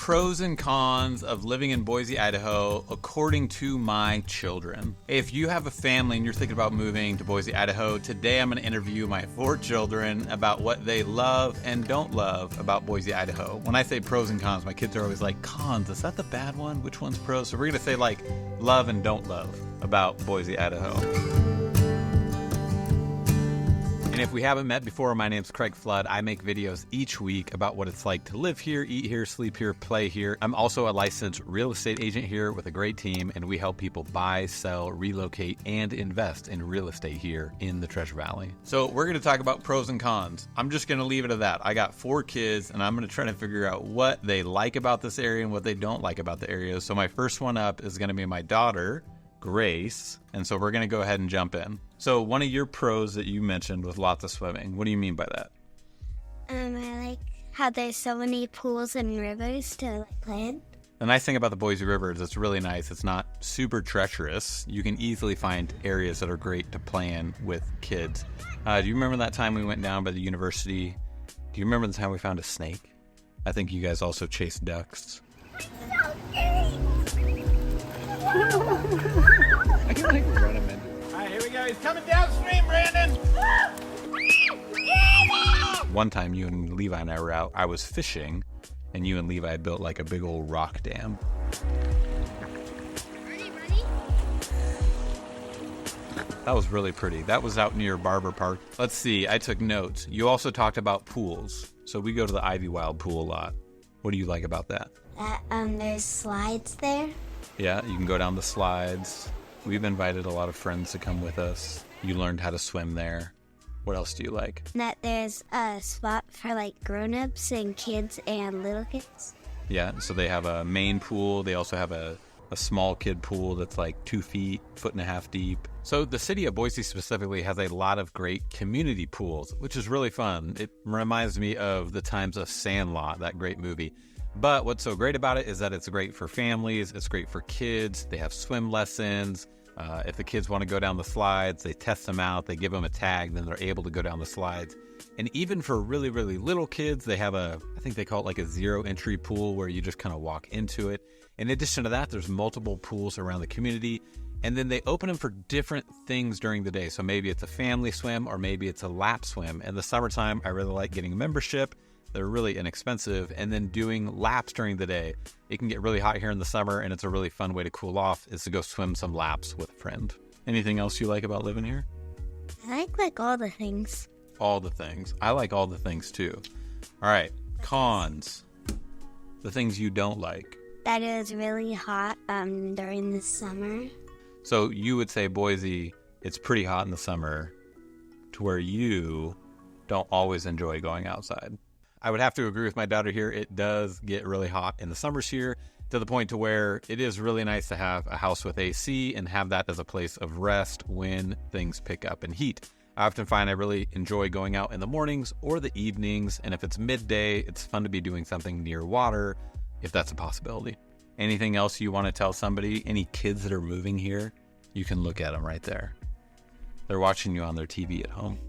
pros and cons of living in Boise, Idaho, according to my children. If you have a family and you're thinking about moving to Boise, Idaho, today I'm going to interview my 4 children about what they love and don't love about Boise, Idaho. When I say pros and cons, my kids are always like, cons, is that the bad one? Which one's pros? So we're going to say like love and don't love about Boise, Idaho. And if we haven't met before, my name's Craig Flood. I make videos each week about what it's like to live here, eat here, sleep here, play here. I'm also a licensed real estate agent here with a great team, and we help people buy, sell, relocate, and invest in real estate here in the Treasure Valley. So we're going to talk about pros and cons. I'm just going to leave it at that. I got 4 kids, and I'm going to try to figure out what they like about this area and what they don't like about the area. So my first one up is going to be my daughter, Grace, and so we're going to go ahead and jump in. So one of your pros that you mentioned was lots of swimming. What do you mean by that? I like how there's so many pools and rivers to play in. The nice thing about the Boise River is it's really nice. It's not super treacherous. You can easily find areas that are great to play in with kids. Do you remember that time we went down by the university? Do you remember the time we found a snake? I think you guys also chased ducks. I can like run him in. All right, here we go. He's coming downstream, Brandon. One time you and Levi and I were out. I was fishing, and you and Levi built like a big old rock dam. Ready? That was really pretty. That was out near Barber Park. Let's see. I took notes. You also talked about pools. So we go to the Ivy Wild pool a lot. What do you like about that? There's slides there. Yeah, you can go down the slides. We've invited a lot of friends to come with us. You learned how to swim there. What else do you like? That there's a spot for like grown-ups and kids and little kids. Yeah, so they have a main pool. They also have a small kid pool that's like 2 feet, 1.5 feet deep. So the city of Boise specifically has a lot of great community pools, which is really fun. It reminds me of the times of Sandlot, that great movie. But what's so great about it is that it's great for families, it's great for kids, they have swim lessons. If the kids want to go down the slides, they test them out, they give them a tag, then they're able to go down the slides. And even for really, really little kids, they have I think they call it like a 0 entry pool where you just kind of walk into it. In addition to that, there's multiple pools around the community, and then they open them for different things during the day. So maybe it's a family swim or maybe it's a lap swim. In the summertime, I really like getting a membership. They're really inexpensive, and then doing laps during the day. It can get really hot here in the summer, and it's a really fun way to cool off is to go swim some laps with a friend. Anything else you like about living here? I like all the things. All the things. I like all the things too. All right, cons. The things you don't like. That is really hot during the summer. So you would say Boise, it's pretty hot in the summer to where you don't always enjoy going outside. I would have to agree with my daughter here. It does get really hot in the summers here to the point to where it is really nice to have a house with AC and have that as a place of rest when things pick up in heat. I often find I really enjoy going out in the mornings or the evenings, and if it's midday, it's fun to be doing something near water, if that's a possibility. Anything else you want to tell somebody? Any kids that are moving here? You can look at them right there. They're watching you on their TV at home.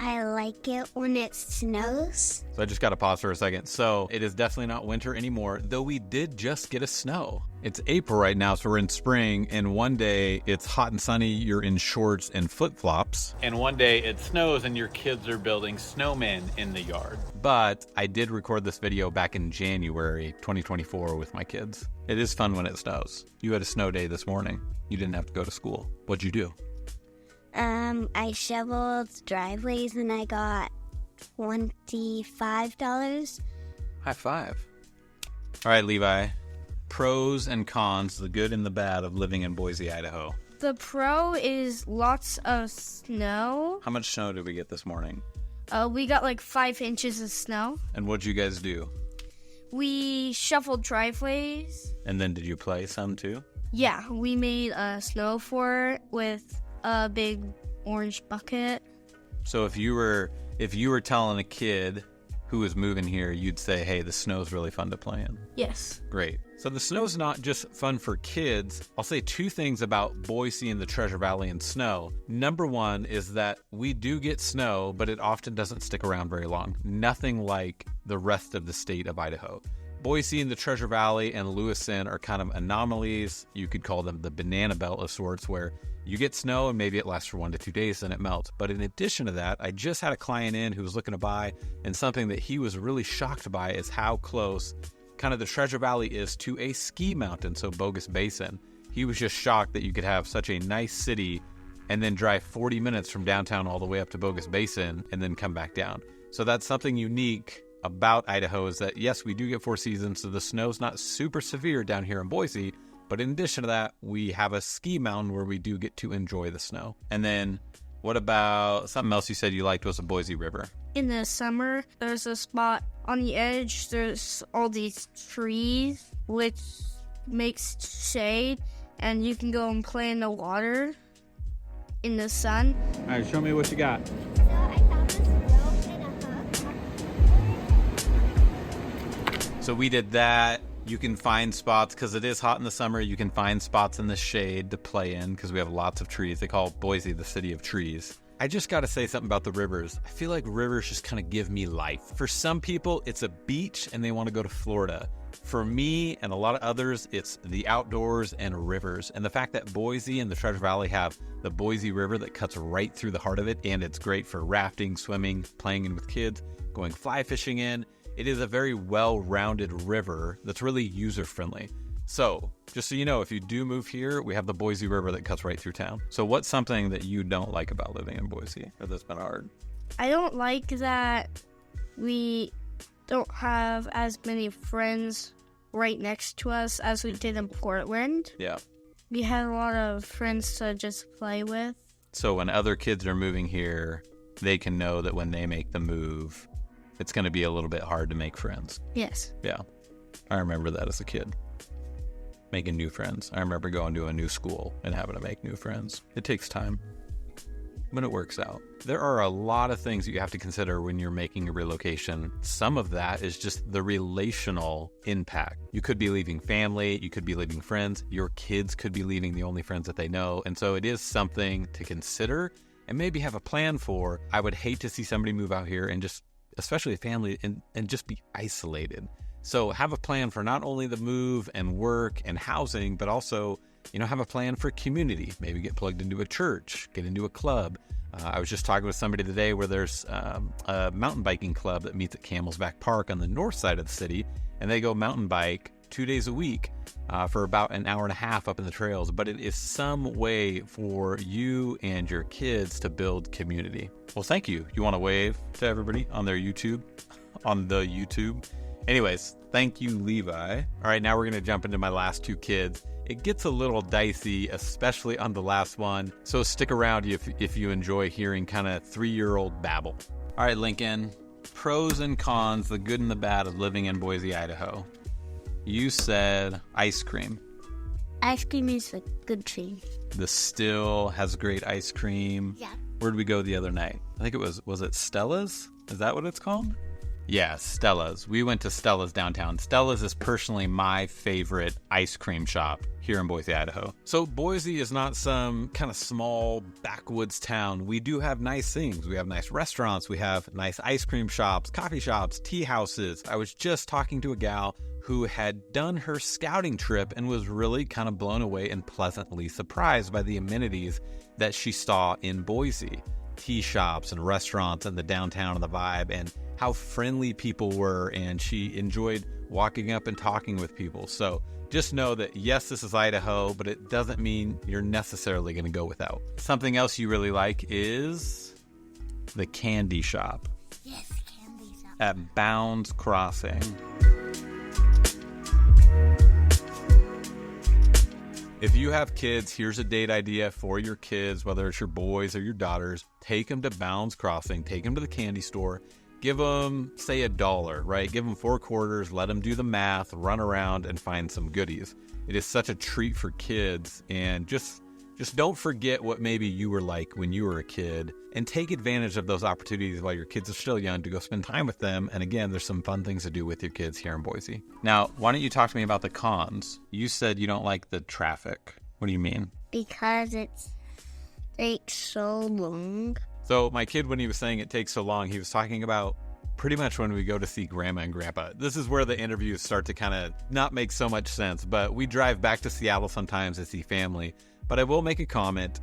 I like it when it snows. So I just got to pause for a second. So it is definitely not winter anymore, though we did just get a snow. It's April right now, so we're in spring, and one day it's hot and sunny, you're in shorts and flip-flops. And one day it snows and your kids are building snowmen in the yard. But I did record this video back in January 2024 with my kids. It is fun when it snows. You had a snow day this morning. You didn't have to go to school. What'd you do? I shoveled driveways and I got $25. High five. All right, Levi. Pros and cons, the good and the bad of living in Boise, Idaho. The pro is lots of snow. How much snow did we get this morning? We got like 5 inches of snow. And what'd you guys do? We shoveled driveways. And then did you play some too? Yeah, we made a snow fort with a big orange bucket. So if you were telling a kid who was moving here, you'd say, hey, the snow's really fun to play in. Yes. Great. So the snow's not just fun for kids. I'll say 2 things about Boise and the Treasure Valley and snow. Number 1 is that we do get snow, but it often doesn't stick around very long. Nothing like the rest of the state of Idaho. Boise and the Treasure Valley and Lewiston are kind of anomalies. You could call them the banana belt of sorts, where you get snow and maybe it lasts for 1 to 2 days and it melts. But in addition to that, I just had a client in who was looking to buy, and something that he was really shocked by is how close kind of the Treasure Valley is to a ski mountain, so Bogus Basin. He was just shocked that you could have such a nice city and then drive 40 minutes from downtown all the way up to Bogus Basin and then come back down. So that's something unique about Idaho, is that yes, we do get 4 seasons, so the snow's not super severe down here in Boise, but in addition to that, we have a ski mountain where we do get to enjoy the snow. And then what about something else you said you liked was the Boise River? In the summer, there's a spot on the edge. There's all these trees, which makes shade, and you can go and play in the water in the sun. All right, show me what you got. So I found this rope and a hook. So we did that. You can find spots, because it is hot in the summer, you can find spots in the shade to play in, because we have lots of trees. They call Boise the city of trees. I just got to say something about the rivers. I feel like rivers just kind of give me life. For some people, it's a beach and they want to go to Florida. For me and a lot of others, it's the outdoors and rivers. And the fact that Boise and the Treasure Valley have the Boise River that cuts right through the heart of it, and it's great for rafting, swimming, playing in with kids, going fly fishing in. It is a very well-rounded river that's really user-friendly. So, just so you know, if you do move here, we have the Boise River that cuts right through town. So what's something that you don't like about living in Boise, or that's been hard? I don't like that we don't have as many friends right next to us as we did in Portland. Yeah. We had a lot of friends to just play with. So when other kids are moving here, they can know that when they make the move, it's going to be a little bit hard to make friends. Yes. Yeah. I remember that as a kid. Making new friends. I remember going to a new school and having to make new friends. It takes time, but it works out. There are a lot of things that you have to consider when you're making a relocation. Some of that is just the relational impact. You could be leaving family, you could be leaving friends, your kids could be leaving the only friends that they know. And so it is something to consider and maybe have a plan for. I would hate to see somebody move out here and just, especially a family, and just be isolated. So have a plan for not only the move and work and housing, but also, have a plan for community. Maybe get plugged into a church, get into a club. I was just talking with somebody today where there's a mountain biking club that meets at Camel's Back Park on the north side of the city, and they go mountain bike 2 days a week for about an hour and a half up in the trails. But it is some way for you and your kids to build community. Well, thank you. You want to wave to everybody on their YouTube, on the YouTube? Anyways, thank you, Levi. All right, now we're going to jump into my last 2 kids. It gets a little dicey, especially on the last one, so stick around if you enjoy hearing kind of 3-year-old babble. All right, Lincoln, pros and cons, the good and the bad of living in Boise, Idaho. You said ice cream. Ice cream is a good thing. The Still has great ice cream. Yeah. Where'd we go the other night? I think it was it Stella's? Is that what it's called? Yeah, Stella's. We went to Stella's downtown. Stella's is personally my favorite ice cream shop here in Boise, Idaho. So Boise is not some kind of small backwoods town. We do have nice things. We have nice restaurants. We have nice ice cream shops, coffee shops, tea houses. I was just talking to a gal who had done her scouting trip and was really kind of blown away and pleasantly surprised by the amenities that she saw in Boise. Tea shops and restaurants and the downtown and the vibe, and how friendly people were, and she enjoyed walking up and talking with people. So just know that yes, this is Idaho, but it doesn't mean you're necessarily going to go without. Something else you really like is the candy shop. Yes, candy shop. At Bounds Crossing. If you have kids, here's a date idea for your kids, whether it's your boys or your daughters. Take them to Bounds Crossing, take them to the candy store, give them, say, $1, right? Give them 4 quarters, let them do the math, run around and find some goodies. It is such a treat for kids, and just don't forget what maybe you were like when you were a kid, and take advantage of those opportunities while your kids are still young to go spend time with them. And again, there's some fun things to do with your kids here in Boise. Now, why don't you talk to me about the cons? You said you don't like the traffic. What do you mean? Because it takes so long. So my kid, when he was saying it takes so long, he was talking about pretty much when we go to see Grandma and Grandpa. This is where the interviews start to kind of not make so much sense, but we drive back to Seattle sometimes to see family. But I will make a comment.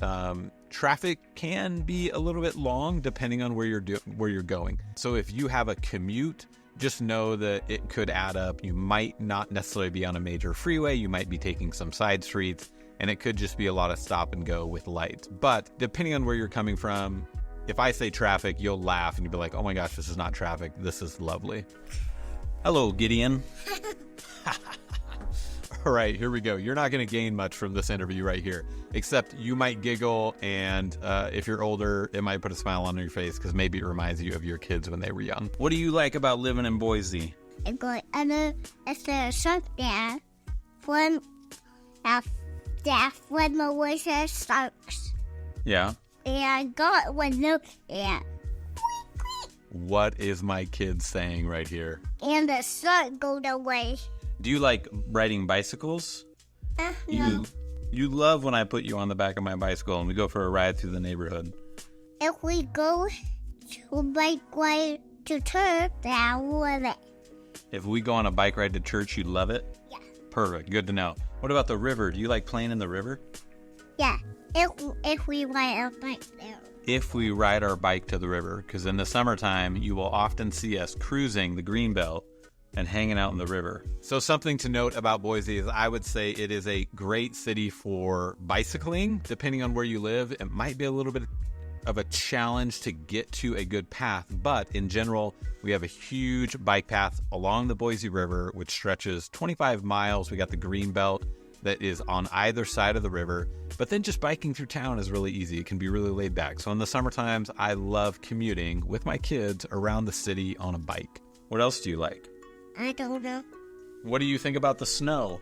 Traffic can be a little bit long depending on where you're going. So if you have a commute, just know that it could add up. You might not necessarily be on a major freeway. You might be taking some side streets, and it could just be a lot of stop and go with lights. But depending on where you're coming from, if I say traffic, you'll laugh and you'll be like, oh my gosh, this is not traffic. This is lovely. Hello, Gideon. All right, here we go. You're not going to gain much from this interview right here, except you might giggle, and if you're older, it might put a smile on your face because maybe it reminds you of your kids when they were young. What do you like about living in Boise? It's a shop there when the winter starts. Yeah. And God will look at. What is my kid saying right here? And the sun goes away. Do you like riding bicycles? No. You love when I put you on the back of my bicycle and we go for a ride through the neighborhood. If we go to bike ride to church, I love it. If we go on a bike ride to church, you love it? Yeah. Perfect. Good to know. What about the river? Do you like playing in the river? Yeah. If we ride our bike there. If we ride our bike to the river, because in the summertime, you will often see us cruising the Greenbelt and hanging out in the river. So something to note about Boise is I would say it is a great city for bicycling. Depending on where you live, it might be a little bit of a challenge to get to a good path, but in general, we have a huge bike path along the Boise River, which stretches 25 miles. We got the Greenbelt that is on either side of the river, but then just biking through town is really easy. It can be really laid back. So in the summer times, I love commuting with my kids around the city on a bike. What else do you like? I don't know. What do you think about the snow?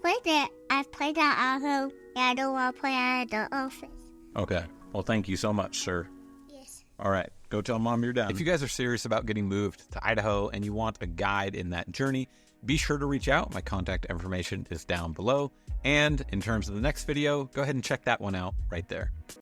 I played at home. I don't want to play at the office. Okay. Well, thank you so much, sir. Yes. All right. Go tell Mom you're done. If you guys are serious about getting moved to Idaho and you want a guide in that journey, be sure to reach out. My contact information is down below. And in terms of the next video, go ahead and check that one out right there.